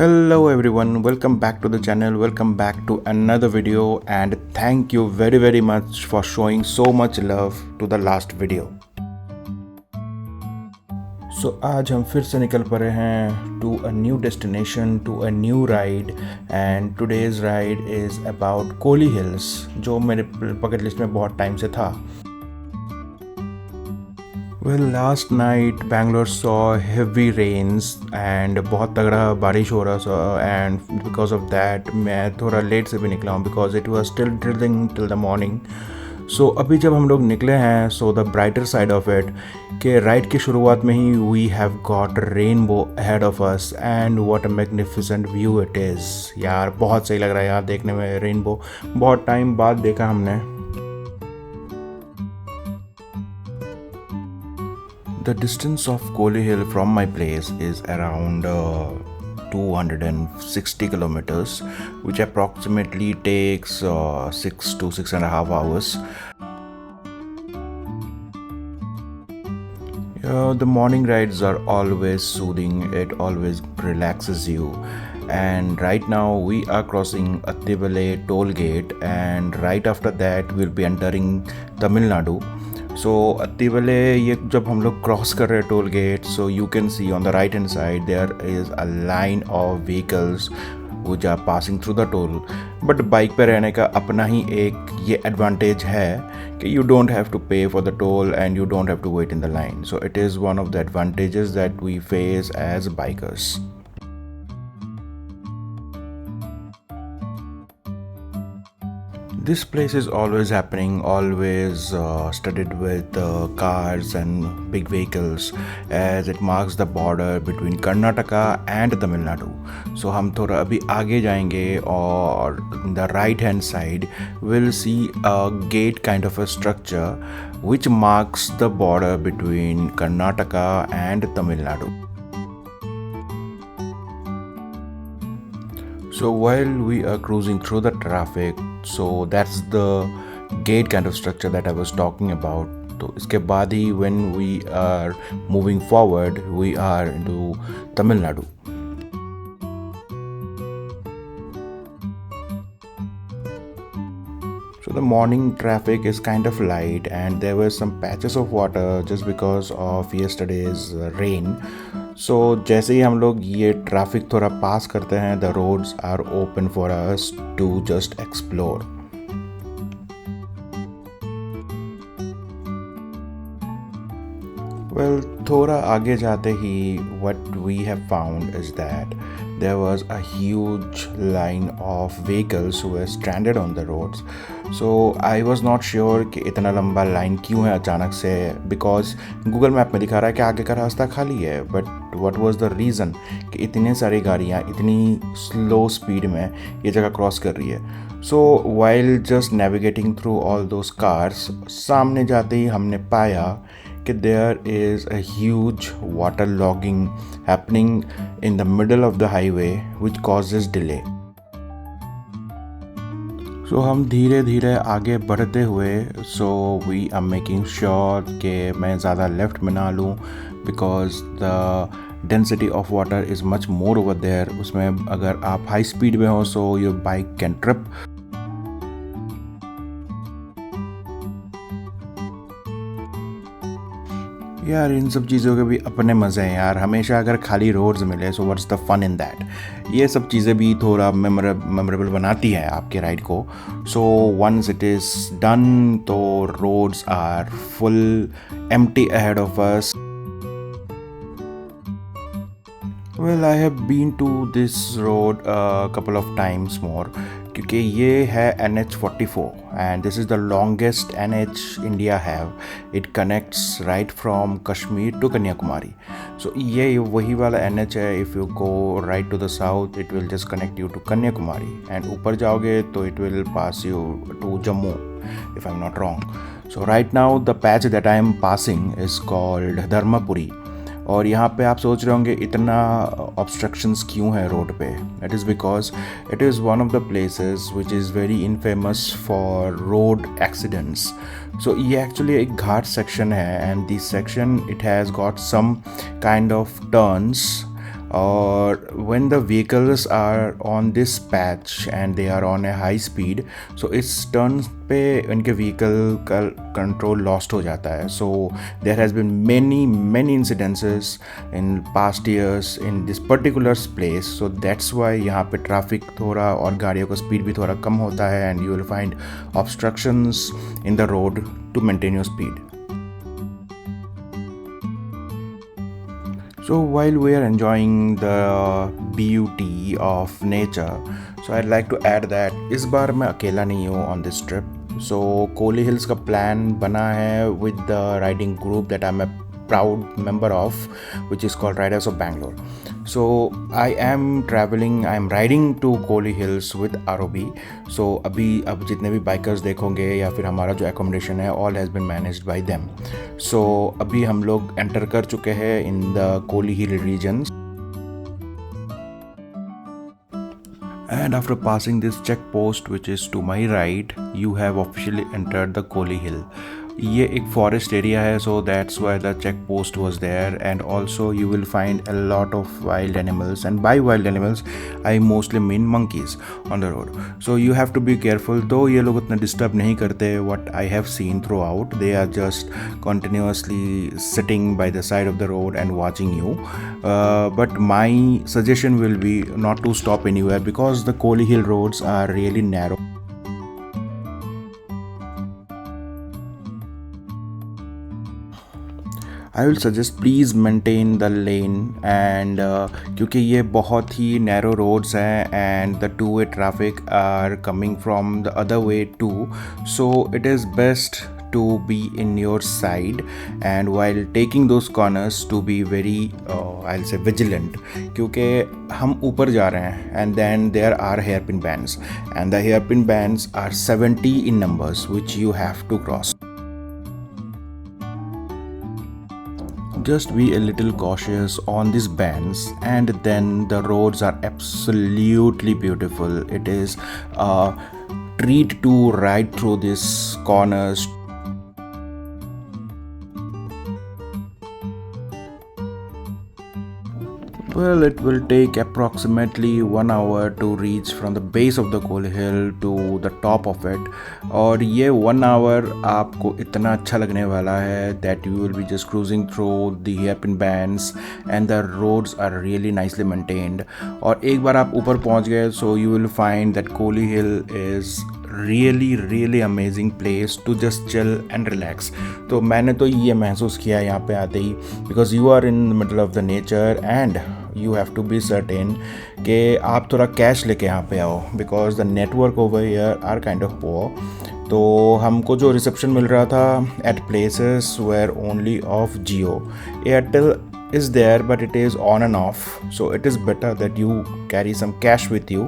Hello everyone, welcome back to the channel, welcome back to another video and thank you very much for showing so much love to the last video. So आज हम फिर से निकल पड़े हैं to a new destination, to a new ride and today's ride is about Kohli Hills जो मेरे bucket list में बहुत टाइम से था. Well, last night Bangalore saw heavy rains and बहुत तगड़ा बारिश हो रहा था and because of that मैं थोड़ा लेट से भी निकला हूँ because it was still drizzling till the morning. So अभी जब हम लोग निकले हैं so the brighter side of it कि राइड की शुरुआत में ही we have got rainbow ahead of us and what a magnificent view it is. यार बहुत सही लग रहा है यार देखने में रेनबो, बहुत टाइम बाद देखा हमने. The distance of Kohli Hill from my place is around 260 kilometers, which approximately takes 6 to 6.5 hours. The morning rides are always soothing, it always relaxes you. And right now we are crossing Attibale toll gate and right after that we'll be entering Tamil Nadu. So Attibale ये जब हम लोग cross कर रहे हैं toll gate so you can see on the right hand side there is a line of vehicles which are passing through the toll. But bike पे रहने का अपना ही एक ये एडवांटेज है कि you don't have to pay for the toll and you don't have to wait in the line. So it is one of the advantages that we face as bikers. This place is always happening, always studded with cars and big vehicles as it marks the border between Karnataka and Tamil Nadu. So हम थोड़ा अभी आगे जाएंगे और on the right hand side we'll see a gate kind of a structure which marks the border between Karnataka and Tamil Nadu. So while we are cruising through the traffic, so that's the gate kind of structure that I was talking about. So इसके बाद ही when we are moving forward, we are into Tamil Nadu. So the morning traffic is kind of light and there were some patches of water just because of yesterday's rain. So जैसे ही हम लोग ये traffic थोड़ा पास करते हैं the roads are open for us to just explore. Well, थोड़ा आगे जाते ही what we have found is that there was a huge line of vehicles who were stranded on the roads. So I was not sure कि इतना लंबा line क्यों है अचानक से because Google मैप में दिखा रहा है कि आगे का रास्ता खाली है but what was the reason कि इतने सारी गाड़ियाँ इतनी slow speed में ये जगह क्रॉस कर रही है. So while just navigating through all those cars सामने जाते ही हमने पाया कि there is a huge water logging happening in the middle of the highway which causes delay. So हम धीरे धीरे आगे बढ़ते हुए so we are making sure कि मैं ज़्यादा लेफ्ट में ना लूँ because the density of water is much more over there. उसमें अगर आप हाई स्पीड में हो so your bike can trip. यार इन सब चीज़ों के भी अपने मज़े हैं यार. हमेशा अगर खाली रोड्स मिले so what's the fun in that. ये सब चीज़ें भी थोड़ा मेमोरेबल बनाती हैं आपके राइड को. So once it is done तो roads are full empty ahead of us. Well, I have been to this road a couple of times more क्योंकि ये है NH44 and this is the longest NH India have. It connects right from Kashmir to Kanyakumari. So ये वही वाला NH है. If you go right to the south, it will just connect you to Kanyakumari and ऊपर जाओगे तो it will pass you to Jammu if I'm not wrong. So right now the patch that I am passing is called Dharmapuri. और यहाँ पे आप सोच रहे होंगे इतना ऑब्स्ट्रक्शंस क्यों है रोड पे. That is because it is one of the places which is very infamous for road accidents. So ये एक्चुअली एक घाट सेक्शन है and this section it has got some kind of turns or when the vehicles are on this patch and they are on a high speed, so इस turns पे इनके vehicle का control lost हो जाता है. So there has been many incidences in past years in this particular place. So that's why यहाँ पे traffic थोड़ा और गाड़ियों का speed भी थोड़ा कम होता है, and you will find obstructions in the road to maintain your speed. So while we are enjoying the beauty of nature, so I'd like to add that इस बार मैं अकेला नहीं हूँ on this trip. So Kohli Hills का plan बना है with the riding group that I'm a proud member of, which is called Riders of Bangalore. So I am riding to Kohli Hills with ROB. So अभी अब जितने भी bikers देखोगे या फिर हमारा जो accommodation है, all has been managed by them. So अभी हम लोग एंटर कर चुके हैं in the Kohli Hill regions. And after passing this checkpost, which is to my right, you have officially entered the Kohli Hill. ये एक forest area है, so that's why the checkpost was there. And also you will find a lot of wild animals, and by wild animals I mostly mean monkeys on the road. So you have to be careful. though ये लोग उतना disturb नहीं करते, what I have seen throughout, they are just continuously sitting by the side of the road and watching you. But my suggestion will be not to stop anywhere, because the Kohli Hill roads are really narrow. I will suggest please maintain the lane, and क्योंकि ये बहुत ही narrow roads हैं and the two-way traffic are coming from the other way too, so it is best to be in your side, and while taking those corners to be very I'll say vigilant, क्योंकि हम ऊपर जा रहे हैं and then there are hairpin bands, and the hairpin bands are 70 in numbers which you have to cross. Just be a little cautious on these bands, and then the roads are absolutely beautiful. It is a treat to ride through these corners. Well, it will take approximately 1 hour to reach from the base of the Kohli Hill to the top of it. और ये 1 hour आपको इतना अच्छा लगने वाला है that you will be just cruising through the hairpin bands, and the roads are really nicely maintained. और एक बार आप ऊपर पहुंच गए, so you will find that Kohli Hill is really amazing place to just chill and relax. तो मैंने तो ये महसूस किया यहाँ पे आते ही, because you are in the middle of the nature and you have to be certain कि आप थोड़ा कैश लेके यहाँ पे आओ, because the network over here are kind of poor. तो हमको जो रिसेप्शन मिल रहा था at places were only of Jio. Airtel is there, but it is on and off, so it is better that you carry some cash with you.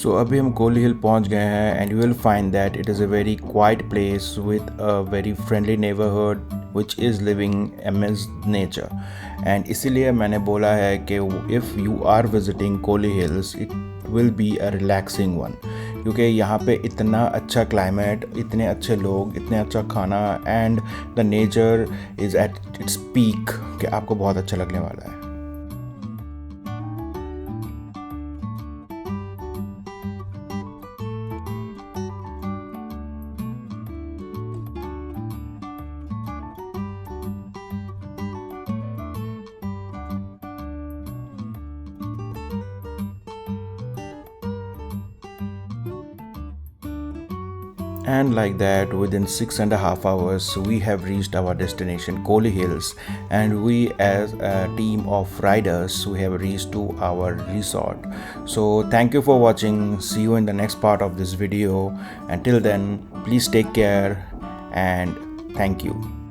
So अभी हम कोहली हिल पहुंच गए हैं, and you will find that it is a very quiet place with a very friendly neighborhood which is living amidst nature. And इसीलिए मैंने बोला है कि if you are visiting Kohli Hills, it will be a relaxing one, क्योंकि यहाँ पे इतना अच्छा क्लाइमेट, इतने अच्छे लोग, इतने अच्छा खाना, and the nature is at its peak कि आपको बहुत अच्छा लगने वाला है. And like that, within 6.5 hours, we have reached our destination, Kohli Hills, and we as a team of riders, we have reached to our resort. So thank you for watching. See you in the next part of this video. Until then, please take care and thank you.